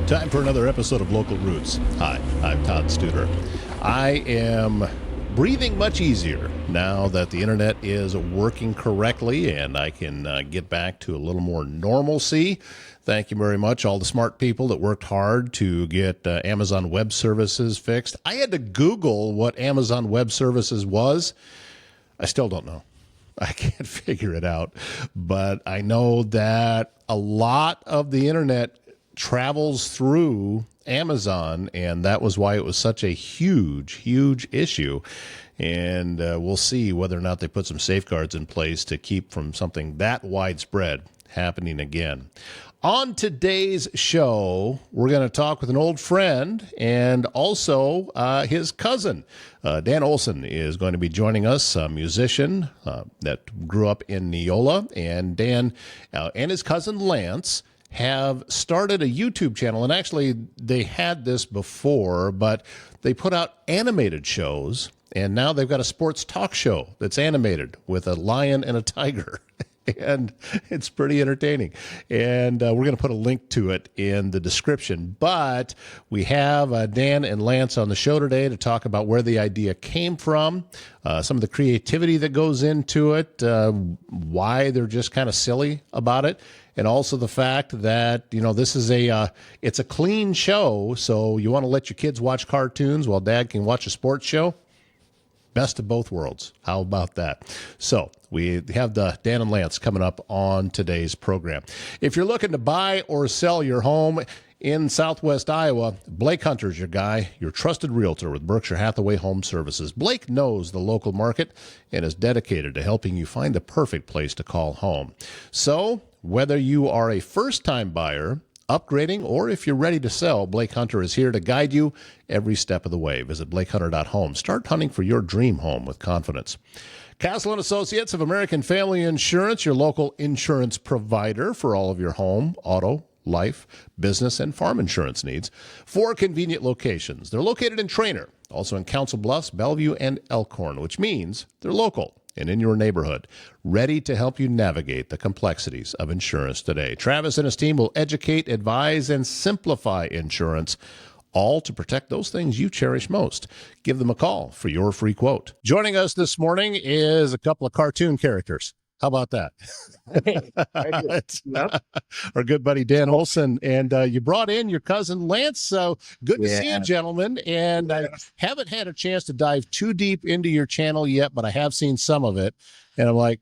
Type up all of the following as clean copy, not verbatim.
Time for another episode of Local Roots. Hi, I'm Todd Studer. I am breathing much easier now that the internet is working correctly and I can get back to a little more normalcy. Thank you very much, all the smart people that worked hard to get Amazon Web Services fixed. I had to Google what Amazon Web Services was. I still don't know. I can't figure it out. But I know that a lot of the internet travels through Amazon, and that was why it was such a huge issue. And we'll see whether or not they put some safeguards in place to keep from something that widespread happening again. On today's show, we're going to talk with an old friend and also his cousin. Dan Olson is going to be joining us, a musician that grew up in Neola. And Dan and his cousin Lance have started a YouTube channel. And actually, they had this before, but they put out animated shows. And now they've got a sports talk show that's animated with a lion and a tiger. And it's pretty entertaining. And we're going to put a link to it in the description. But we have Dan and Lance on the show today to talk about where the idea came from, some of the creativity that goes into it, why they're just kind of silly about it, and also the fact that, you know, this is it's a clean show, so you want to let your kids watch cartoons while Dad can watch a sports show. Best of both worlds. How about that? So we have the Dan and Lance coming up on today's program. If you're looking to buy or sell your home in Southwest Iowa, Blake Hunter's your guy, your trusted realtor with Berkshire Hathaway Home Services. Blake knows the local market and is dedicated to helping you find the perfect place to call home. So whether you are a first-time buyer, upgrading, or if you're ready to sell, Blake Hunter is here to guide you every step of the way. Visit blakehunter.home. Start hunting for your dream home with confidence. Castle & Associates of American Family Insurance, your local insurance provider for all of your home, auto, life, business, and farm insurance needs. 4 convenient locations. They're located in Trainer, also in Council Bluffs, Bellevue, and Elkhorn, which means they're local and in your neighborhood, ready to help you navigate the complexities of insurance today. Travis and his team will educate, advise, and simplify insurance, all to protect those things you cherish most. Give them a call for your free quote. Joining us this morning is a couple of cartoon characters. How about that? Our good buddy Dan Olson, and you brought in your cousin Lance. So good to see you, gentlemen. And I haven't had a chance to dive too deep into your channel yet, but I have seen some of it, and I'm like,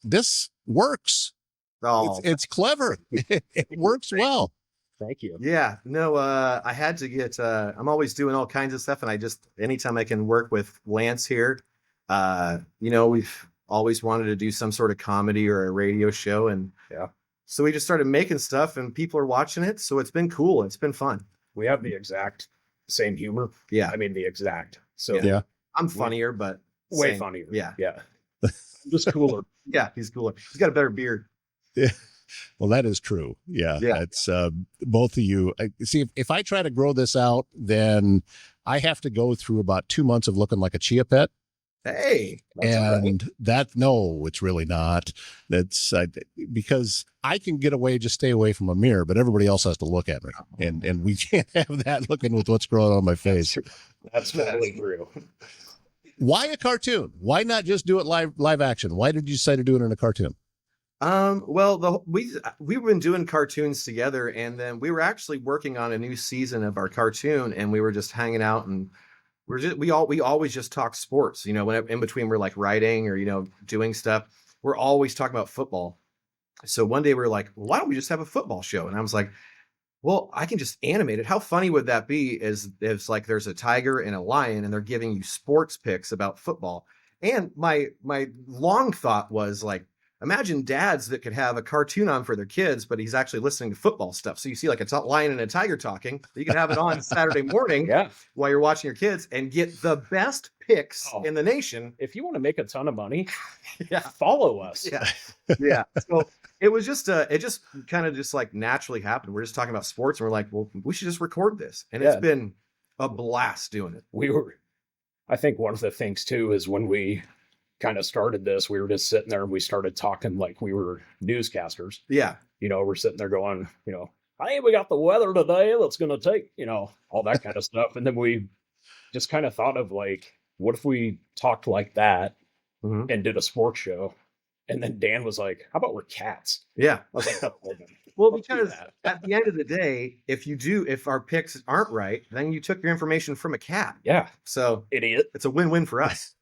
this works. Oh, it's clever. It works well. Thank you. Yeah, no, I had to get. I'm always doing all kinds of stuff, and anytime I can work with Lance here, we've always wanted to do some sort of comedy or a radio show. And so we just started making stuff and people are watching it. So it's been cool. It's been fun. We have the exact same humor. Yeah. I mean, the exact. So yeah. I'm funnier, but way funnier. Yeah. Yeah. Just cooler. Yeah. He's cooler. He's got a better beard. Yeah. Well, that is true. Yeah. It's both of you. See, if I try to grow this out, then I have to go through about 2 months of looking like a chia pet. Hey, and no, it's really not. That's because I can get away, just stay away from a mirror, but everybody else has to look at me, and we can't have that looking with what's growing on my face. That's totally true. Why a cartoon? Why not just do it live action? Why did you decide to do it in a cartoon? Well, we've been doing cartoons together, and then we were actually working on a new season of our cartoon, and we were just hanging out and. We always just talk sports, when in between we're like writing or, doing stuff, we're always talking about football. So one day we were like, well, why don't we just have a football show? And I was like, well, I can just animate it. How funny would that be? Is like there's a tiger and a lion and they're giving you sports picks about football. And my long thought was like, imagine dads that could have a cartoon on for their kids, but he's actually listening to football stuff. So you see like a lion and a tiger talking. You can have it on Saturday morning while you're watching your kids and get the best picks in the nation. If you want to make a ton of money, follow us. Yeah. So it was just, it just kind of just like naturally happened. We're just talking about sports and we're like, well, we should just record this. And it's been a blast doing it. I think one of the things too is when we kind of started this, we were just sitting there and we started talking like we were newscasters. Yeah. We're sitting there going, hey, we got the weather today that's going to take, all that kind of stuff. And then we just kind of thought of like, what if we talked like that Mhm. and did a sports show? And then Dan was like, how about we're cats? Yeah. I was like, oh, Well, let's do because that. at the end of the day, if our picks aren't right, then you took your information from a cat. Yeah, So idiot. it's a win-win for us.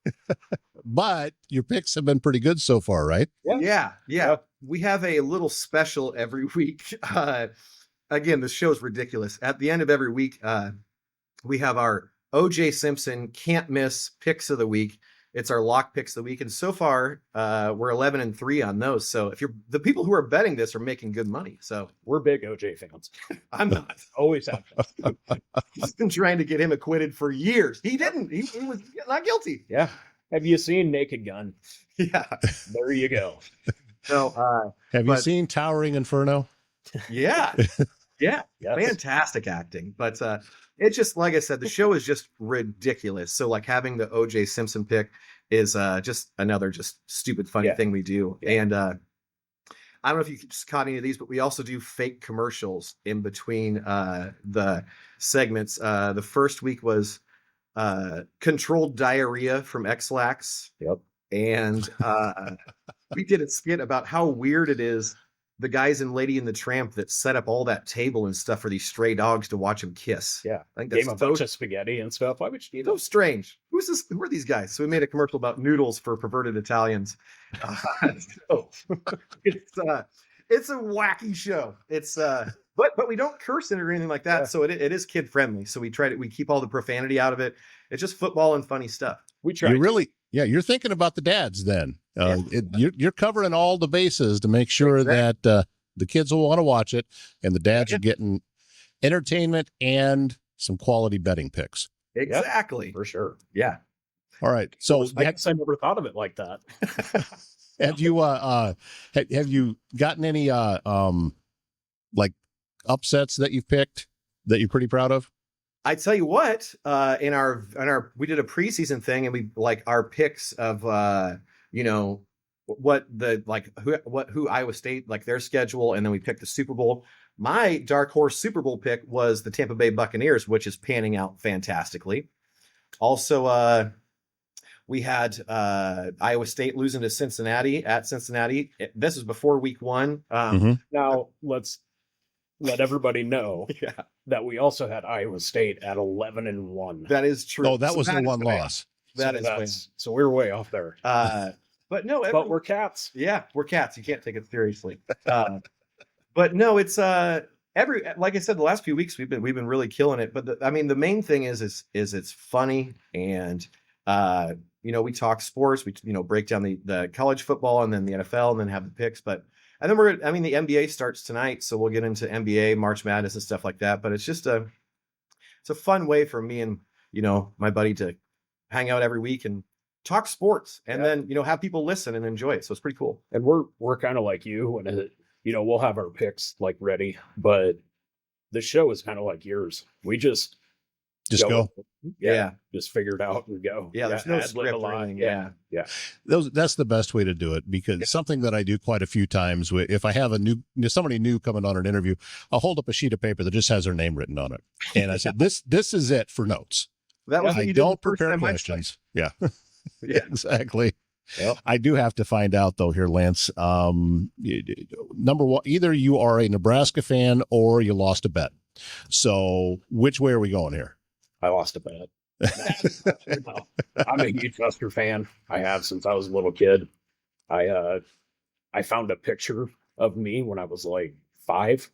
But your picks have been pretty good so far, right? Yeah. Yeah. We have a little special every week. Again, the show's ridiculous. At the end of every week, we have our OJ Simpson can't miss picks of the week. It's our lock picks of the week. And so far, we're 11-3 on those. So if the people who are betting this are making good money. So We're big OJ fans. I'm not. Always have been. He's been trying to get him acquitted for years. He didn't. He was not guilty. Yeah. Have you seen Naked Gun? Yeah. There you go. So, Have you but- seen Towering Inferno? yeah. Yeah. Yes. Fantastic acting. But it's just, like I said, the show is just ridiculous. So like having the OJ Simpson pick is just another just stupid funny thing we do. Yeah. And I don't know if you just caught any of these, but we also do fake commercials in between the segments. The first week was controlled diarrhea from X-Lax. Yep. And we did a skit about how weird it is, the guys in Lady and the Tramp that set up all that table and stuff for these stray dogs to watch them kiss. Yeah. I think Gave him that's a bunch of spaghetti and stuff. Why would you do so that? strange. Who's this? Who are these guys? So we made a commercial about noodles for perverted Italians. So it's a wacky show. It's but we don't curse in it or anything like that. Yeah. So it is kid friendly. So we keep all the profanity out of it. It's just football and funny stuff. We tried. You really, you're thinking about the dads then. You're covering all the bases to make sure that the kids will want to watch it, and the dads are getting entertainment and some quality betting picks. Exactly. For sure. Yeah. All right. So I guess I never thought of it like that. have you gotten any like upsets that you've picked that you're pretty proud of? I tell you what, in our we did a preseason thing, and we like our picks of who Iowa State, like their schedule, and then we picked the Super Bowl. My dark horse Super Bowl pick was the Tampa Bay Buccaneers, which is panning out fantastically. Also, we had Iowa State losing to Cincinnati at Cincinnati. This was before week 1. Now let's let everybody know that we also had Iowa State at 11-1. That is true. Oh, that was the is one bad. loss. So we're way off there. But no, But we're cats. Yeah, we're cats. You can't take it seriously. But no, it's like I said, the last few weeks we've been really killing it. But the main thing is it's funny, and we talk sports. We break down the college football and then the NFL and then have the picks. And then the NBA starts tonight, so we'll get into NBA, March Madness, and stuff like that. But it's just it's a fun way for me and my buddy to hang out every week and talk sports, and then have people listen and enjoy it. So it's pretty cool. And we're kind of like you, when we'll have our picks like ready, but the show is kind of like yours. We just go. Yeah. Just figure it out and go. Yeah, there's no ad-lib script a or lot. anything. Yeah. That's the best way to do it, because something that I do quite a few times, if I have somebody new coming on an interview, I'll hold up a sheet of paper that just has their name written on it, and I said, "This is it for notes." That was what I you did don't the first prepare time I questions. Yeah, Yeah. exactly. Yep. I do have to find out though here, Lance. Number one, either you are a Nebraska fan or you lost a bet. So which way are we going here? I lost a bet. No, I'm a huge Husker fan. I have since I was a little kid. I found a picture of me when I was like 5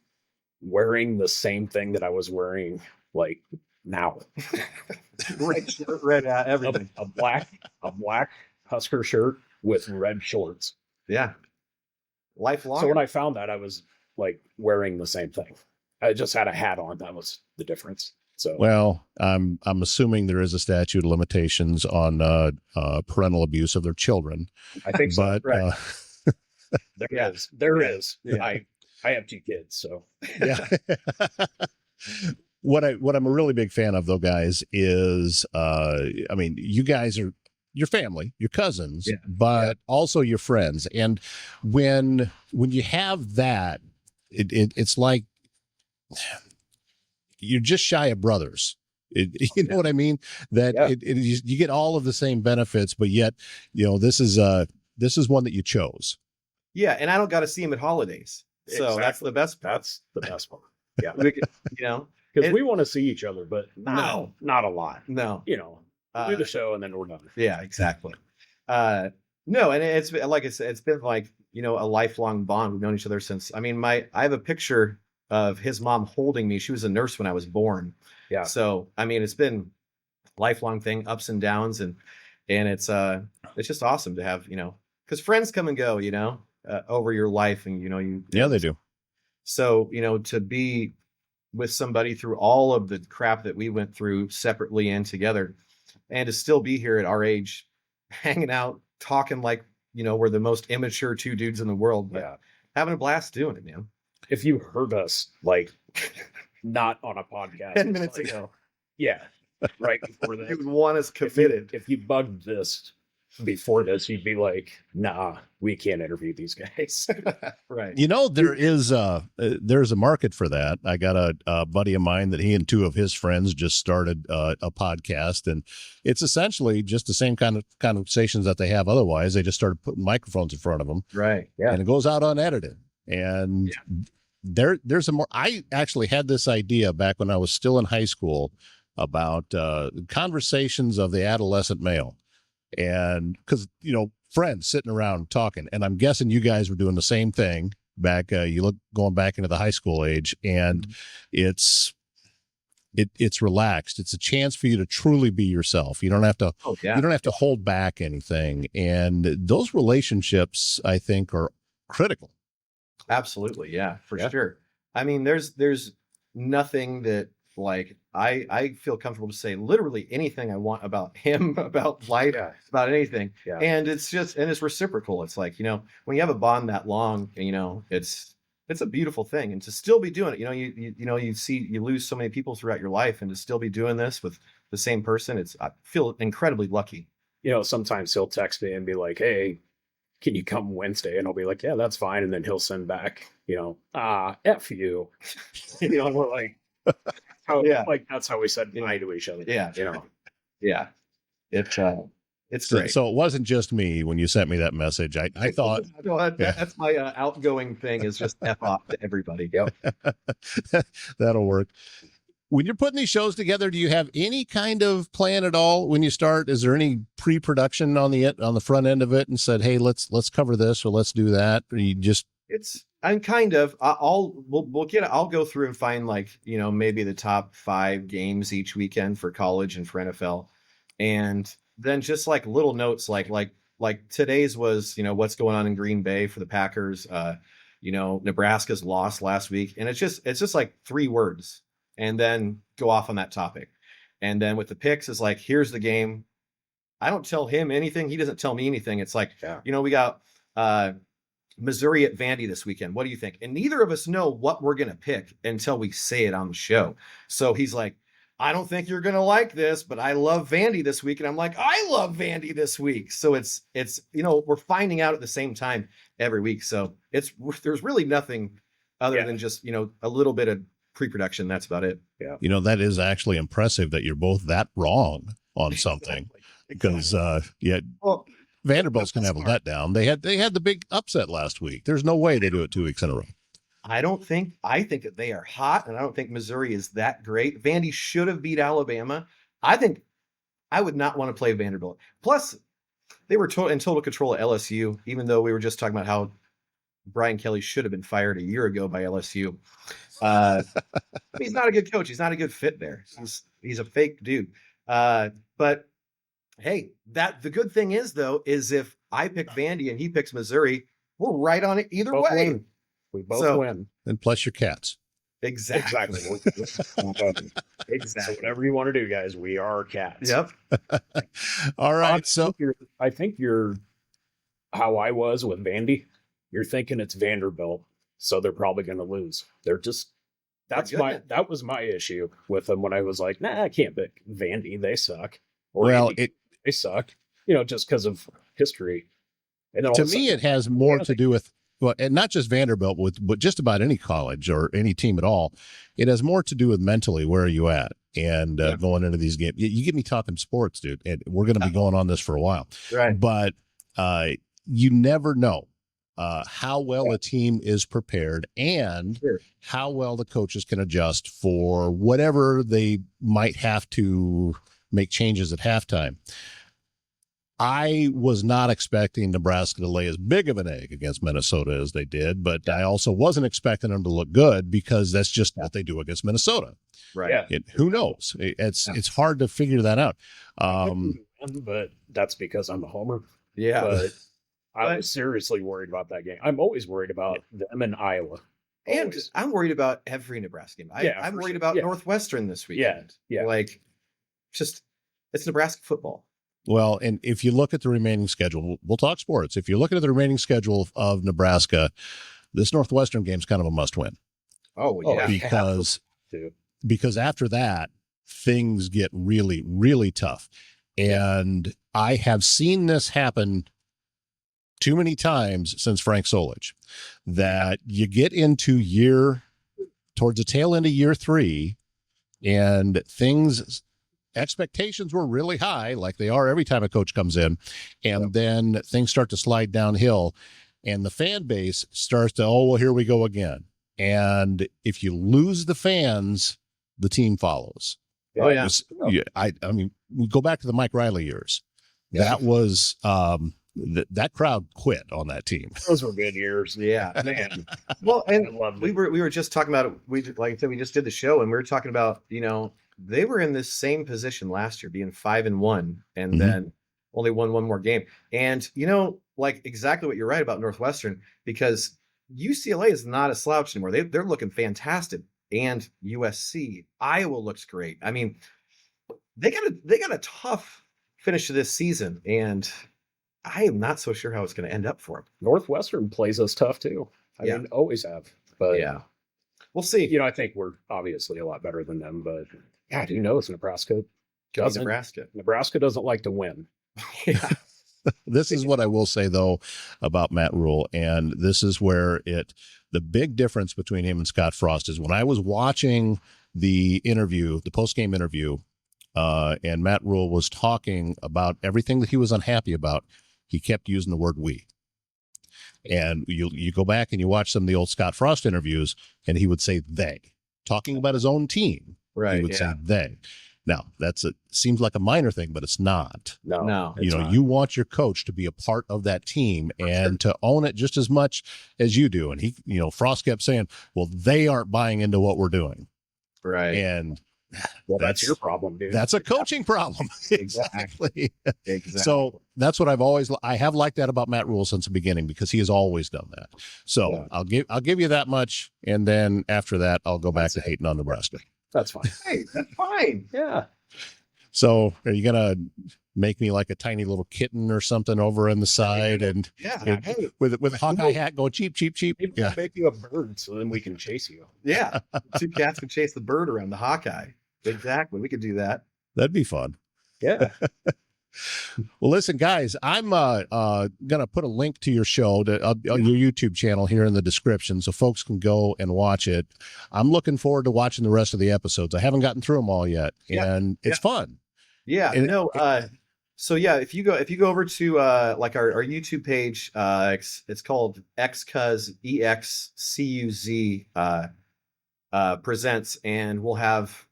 wearing the same thing that I was wearing like now. Red shirt, red everything. A black Husker shirt with red shorts. Yeah. Lifelong. So when I found that, I was like wearing the same thing. I just had a hat on. That was the difference. So Well, I'm assuming there is a statute of limitations on parental abuse of their children, I think so. but right. There is. Yeah. I have 2 kids, so yeah. What I'm a really big fan of though, guys, is you guys are your family, your cousins, but also your friends. And when you have that, it's like you're just shy of brothers. You know what I mean? That you get all of the same benefits, but yet, this is one that you chose. Yeah, and I don't got to see him at holidays, so that's the best. That's the best part. Yeah, because we want to see each other, but not a lot. No, we'll do the show and then we're done. Yeah, exactly. No, and it's like I said, it's been like a lifelong bond. We've known each other since. I mean, I have a picture of his mom holding me. She was a nurse when I was born. Yeah. So I mean, it's been a lifelong thing, ups and downs, and it's just awesome to have because friends come and go over your life, and they do. So to be with somebody through all of the crap that we went through separately and together, and to still be here at our age, hanging out, talking like we're the most immature two dudes in the world, but having a blast doing it, man. If you heard us like not on a podcast 10 minutes ago, right before that, you would want us committed. If you bugged this before this, you'd be like, nah, we can't interview these guys. Right. There's a market for that. I got a buddy of mine that he and two of his friends just started a podcast, and it's essentially just the same kind of conversations that they have otherwise. They just started putting microphones in front of them. Right. Yeah. And it goes out unedited. And there's a more, I actually had this idea back when I was still in high school about conversations of the adolescent male. And because, friends sitting around talking, and I'm guessing you guys were doing the same thing back, going back into the high school age, and it's relaxed. It's a chance for you to truly be yourself. You don't have to, you don't have to hold back anything. And those relationships, I think, are critical. Absolutely. Yeah, for sure. I mean, there's nothing that like I feel comfortable to say literally anything I want about him, about life, about anything. Yeah. And it's reciprocal. It's like, when you have a bond that long, it's a beautiful thing. And to still be doing it, you lose so many people throughout your life, and to still be doing this with the same person, I feel incredibly lucky. Sometimes he'll text me and be like, hey, can you come Wednesday? And I'll be like, yeah, that's fine. And then he'll send back, F you. And we're like, like that's how we said hi to each other. Yeah. Yeah. It's great. So it wasn't just me when you sent me that message. I thought that's my outgoing thing, is just F off to everybody. Yep. That'll work. When you're putting these shows together, do you have any kind of plan at all when you start? Is there any pre-production on the front end of it, and said, hey, let's cover this or let's do that? Or you just I'm kind of, I'll go through and find maybe the top 5 games each weekend for college and for NFL. And then just like little notes, like today's was, what's going on in Green Bay for the Packers. Nebraska's lost last week. And it's just like 3 words, and then go off on that topic. And then with the picks is like, here's the game. I don't tell him anything. He doesn't tell me anything. It's like, we got, Missouri at Vandy this weekend. What do you think? And neither of us know what we're going to pick until we say it on the show. So he's like, I don't think you're going to like this, but I love Vandy this week. And I'm like, I love Vandy this week. So it's, we're finding out at the same time every week. So there's really nothing other than just, a little bit of pre-production. That's about it. Yeah. That is actually impressive that you're both that wrong on something. Because, well, Vanderbilt's going to have a letdown. They had the big upset last week. There's no way they do it 2 weeks in a row. I think that they are hot, and I don't think Missouri is that great. Vandy should have beat Alabama. I think I would not want to play Vanderbilt. Plus, they were in total control of LSU, even though we were just talking about how Brian Kelly should have been fired a year ago by LSU. He's not a good coach. He's not a good fit there. He's a fake dude. But hey, the good thing is, though, is if I pick Vandy and he picks Missouri, we're right on it either way. Win. We both win. And plus your cats. Exactly. So whatever you want to do, guys, we are cats. Yep. All right. I think you're how I was with Vandy. You're thinking it's Vanderbilt, so they're probably going to lose. That was my issue with them when I was like, nah, I can't pick Vandy. They suck. They suck, just because of history. And then to me, it has more to do with well, and not just Vanderbilt, but just about any college or any team at all. It has more to do with mentally, where are you at? And going into these games, you get me talking sports, dude, and we're going to be going on this for a while. Right. But you never know how well a team is prepared and how well the coaches can adjust for whatever they might have to make changes at halftime. I was not expecting Nebraska to lay as big of an egg against Minnesota as they did, but I also wasn't expecting them to look good because that's just what they do against Minnesota. Right. Who knows? It's hard to figure that out. But that's because I'm a homer. Yeah. But I was seriously worried about that game. I'm always worried about them in Iowa. And I'm worried about every Nebraska game. I'm worried about Northwestern this weekend. Yeah. Like, just, it's Nebraska football. Well, and if you look at the remaining schedule, we'll talk sports. If you're looking at the remaining schedule of Nebraska, this Northwestern game is kind of a must win. Oh, yeah. Because after that, things get really, really tough. And I have seen this happen too many times since Frank Solich, that you get into towards the tail end of year 3, and expectations were really high, like they are every time a coach comes in, and then things start to slide downhill, and the fan base starts to, oh, well, here we go again. And if you lose the fans, the team follows. Oh, yeah. I mean, we go back to the Mike Riley years. Yeah. That was that crowd quit on that team. Those were good years. Yeah, man. Well, and we were just talking about it. Like I said, we just did the show, and we were talking about, they were in this same position last year, being 5-1, and then only won one more game. And like exactly what you're right about Northwestern, because UCLA is not a slouch anymore. They're looking fantastic, and USC, Iowa looks great. I mean, they got a tough finish to this season, and I am not so sure how it's going to end up for them. Northwestern plays us tough too. I mean, always have. But we'll see. I think we're obviously a lot better than them, but God, who knows? Nebraska doesn't like to win. Yeah. This is what I will say though about Matt Rule, and this is where the big difference between him and Scott Frost is when I was watching the post-game interview, and Matt Rule was talking about everything that he was unhappy about, he kept using the word we. And you go back and you watch some of the old Scott Frost interviews, and he would say they, talking about his own team. Right. He would say they. Now, seems like a minor thing, but it's not. No. You want your coach to be a part of that team and to own it just as much as you do. And Frost kept saying, well, they aren't buying into what we're doing. Right. And that's your problem, dude. That's a coaching problem. Exactly. So that's what I have liked that about Matt Rule since the beginning, because he has always done that. So I'll give you that much. And then after that, I'll go back to hating on Nebraska. That's fine. Hey, that's fine. Yeah. So are you going to make me like a tiny little kitten or something over on the side and with a Hawkeye hat go cheep, cheep, cheep? Yeah. Make you a bird so then we can chase you. Yeah. 2 cats can chase the bird around the Hawkeye. Exactly. We could do that. That'd be fun. Yeah. Well, listen, guys, I'm going to put a link to your show on your YouTube channel here in the description so folks can go and watch it. I'm looking forward to watching the rest of the episodes. I haven't gotten through them all yet, and it's fun. Yeah. So if you go over to like our YouTube page, it's called ExCuz ExCuz Presents, and we'll have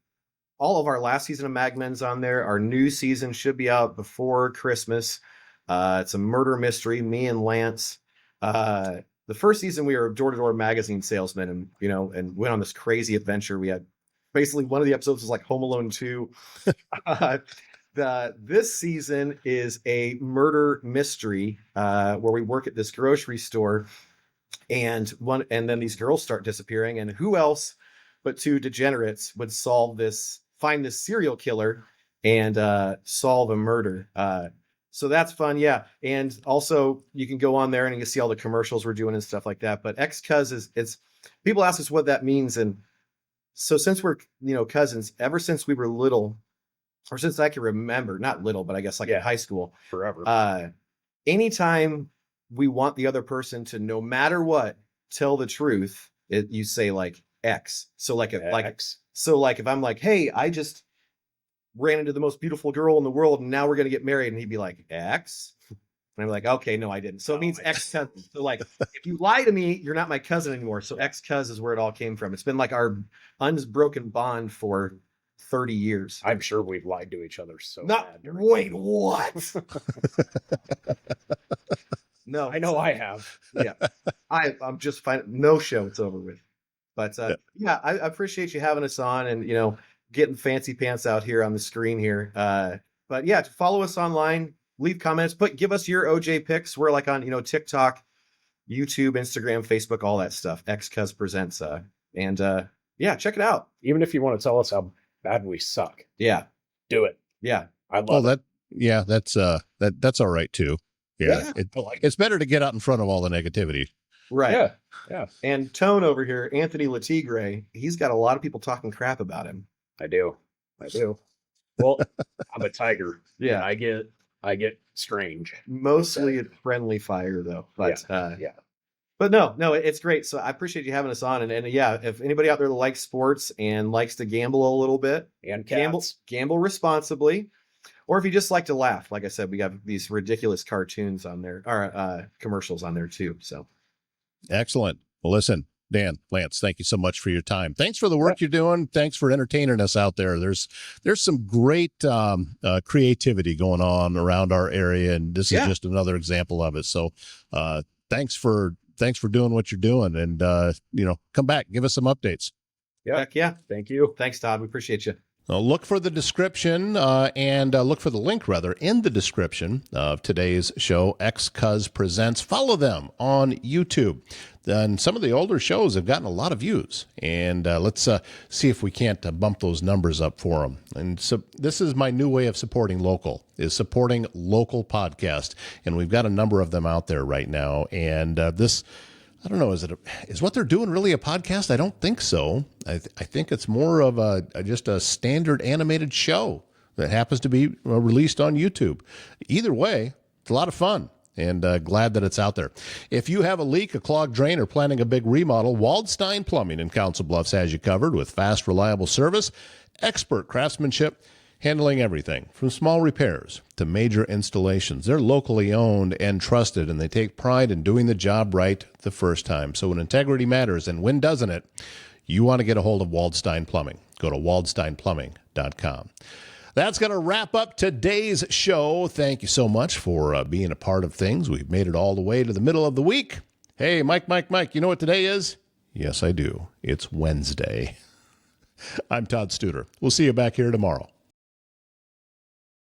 all of our last season of Magmen's on there. Our new season should be out before Christmas. It's a murder mystery, me and Lance. The first season we were door-to-door magazine salesmen, and went on this crazy adventure. We had basically one of the episodes was like Home Alone 2. This season is a murder mystery where we work at this grocery store, and then these girls start disappearing, and who else but 2 degenerates would find this serial killer and solve a murder. So that's fun. Yeah. And also you can go on there and you can see all the commercials we're doing and stuff like that. But ExCuz it's people ask us what that means. And so since we're, cousins, ever since we were little, or since I can remember, not little, but I guess in high school, forever. Anytime we want the other person to, no matter what, tell the truth. You say like X. So like if if I'm like, hey, I just ran into the most beautiful girl in the world and now we're gonna get married, and he'd be like, X. And I'm like, okay, no, I didn't. So it means ex-cousin. So like, if you lie to me, you're not my cousin anymore. So ex-cuz is where it all came from. It's been like our unbroken bond for 30 years. I'm sure we've lied to each other so Not, bad. wait, what? No, I know I have. Yeah, I'm just fine. No show, it's over with. But yeah, I appreciate you having us on, and getting fancy pants out here on the screen here. But yeah, follow us online. Leave comments, give us your OJ picks. We're like on, TikTok, YouTube, Instagram, Facebook, all that stuff. ExCuz Presents. Yeah, check it out. Even if you want to tell us how bad we suck. Yeah. Do it. Yeah. I love it. That's all right too. Yeah. It's better to get out in front of all the negativity. Right. Yeah. Yeah. And Tone over here, Anthony Latigre, he's got a lot of people talking crap about him. I do. Well, I'm a tiger. Yeah. I get strange. Mostly it's friendly fire though. But yeah. But no, it's great. So I appreciate you having us on. And yeah, if anybody out there that likes sports and likes to gamble a little bit, and gamble responsibly. Or if you just like to laugh, like I said, we got these ridiculous cartoons on there, or commercials on there too. So excellent. Well, listen, Dan, Lance, thank you so much for your time. Thanks for the work you're doing. Thanks for entertaining us out there. There's some great creativity going on around our area, and this is just another example of it. So thanks for doing what you're doing, and come back, give us some updates. Yeah. Heck yeah. Thank you. Thanks, Todd. We appreciate you. Look for the description and look for the link, rather, in the description of today's show, ExCuz Presents. Follow them on YouTube. And some of the older shows have gotten a lot of views. And let's see if we can't bump those numbers up for them. And so this is my new way of supporting local podcast. And we've got a number of them out there right now. And I don't know, is what they're doing really a podcast? I don't think so. I think it's more of just a standard animated show that happens to be released on YouTube. Either way, it's a lot of fun, and glad that it's out there. If you have a leak, a clogged drain, or planning a big remodel, Waldstein Plumbing in Council Bluffs has you covered with fast, reliable service, expert craftsmanship, handling everything from small repairs to major installations. They're locally owned and trusted, and they take pride in doing the job right the first time. So when integrity matters, and when doesn't it, you want to get a hold of Waldstein Plumbing. Go to waldsteinplumbing.com. That's going to wrap up today's show. Thank you so much for being a part of things. We've made it all the way to the middle of the week. Hey, Mike, you know what today is? Yes, I do. It's Wednesday. I'm Todd Studer. We'll see you back here tomorrow.